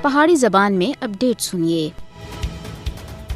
पहाड़ी जबान में अपडेट सुनिए।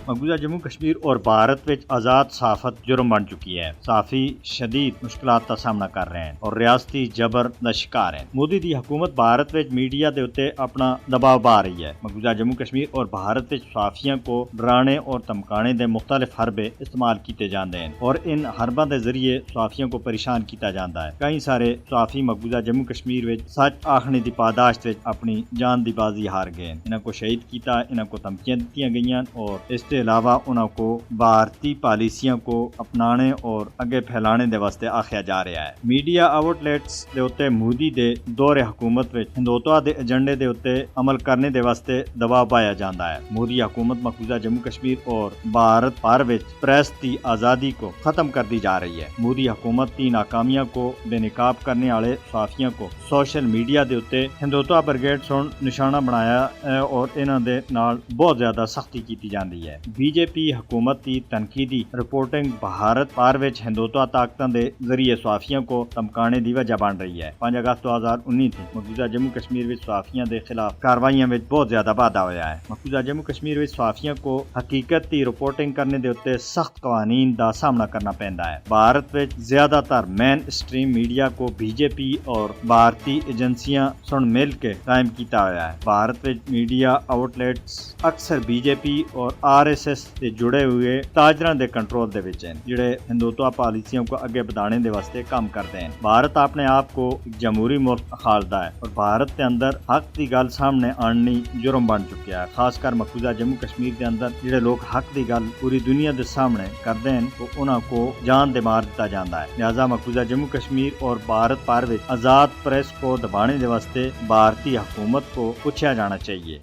मकबूजा जम्मू कश्मीर और भारत विच आज़ाद सहाफत जुर्म बन चुकी है। सहाफ़ी शदीद मुश्किलात का सामना कर रहे हैं और रियासती जबर दा शिकार हैं। मोदी दी हुकूमत भारत विच मीडिया दे उत्ते अपना दबाव पा रही है। मकबूजा जम्मू कश्मीर और भारत विच सहाफ़ियों को डराने और धमकाने दे मुख्तलिफ हरबे इस्तेमाल किए जाते हैं और इन हरबों के जरिए सहाफ़ियों को परेशान किया जाता है। कई सारे सहाफ़ी मकबूजा जम्मू कश्मीर विच सच आखने की पादाश्त विच अपनी जान की बाजी हार गए। इन्हों को शहीद किया, इन्हों को धमकियां दी गई और इसके अलावा उनको भारतीय पॉलिसियों को अपनाने और अगे फैलाने दे वास्ते आख्या जा रहा है। मीडिया आउटलेट्स दे उत्ते मोदी दे दौरे हुकूमत विच हिंदुत्व दे एजेंडे दे उत्ते अमल करने दे वास्ते दबाव पाया जाता है। मोदी हुकूमत मकबूजा जम्मू कश्मीर और भारत भर विच प्रेस की आज़ादी को खत्म कर दी जा रही है। मोदी हुकूमत की नाकामियां को बेनकाब करने वाले सहाफ़ियों को सोशल मीडिया दे उत्ते हिंदुत्व ब्रिगेड सुन निशाना बनाया है और इन्हां दे नाल बहुत ज्यादा सख्ती की जाती है। बीजेपी हुकूमत की तनकीदी रिपोर्टिंग भारत भर विच हिंदुत्व ताकतों के जरिए सहाफ़ियों को धमकाने की वजह बन रही है। 5 अगस्त 2019 से मकबूजा जम्मू कश्मीर विच सहाफ़ियों के खिलाफ कार्रवाइयां में बहुत ज्यादा वाधा होया है। मकबूजा जम्मू कश्मीर विच सहाफ़ियों को हकीकत की रिपोर्टिंग करने के उत्ते सख्त कवानीन का सामना करना पैंदा है। भारत विच ज्यादातर मेन स्ट्रीम मीडिया को बीजेपी और भारतीय एजेंसियां सुन मिल के कायम किया होया है। भारत विच मीडिया आउटलेट्स अक्सर बीजेपी और RSS से जुड़े हुए ताजरां दे कंट्रोल दे विच हैं, जिहड़े हिंदुत्व पॉलिसियों को अगे बढ़ाने दे वास्ते काम करते हैं। भारत अपने आप को एक जमहूरी मुल्क खालदा है और भारत के अंदर हक की गल सामने आनी जुर्म बन चुका है। खासकर मकबूजा जम्मू कश्मीर के अंदर जिहड़े लोग हक की गल पूरी दुनिया के सामने करते हैं तो उन्होंने को जान दे मार दिता जाता है। लिहाजा मकबूजा जम्मू कश्मीर और भारत भर विच आज़ाद प्रेस को दबाने दे वास्ते भारतीय हुकूमत को पूछा जाना चाहिए।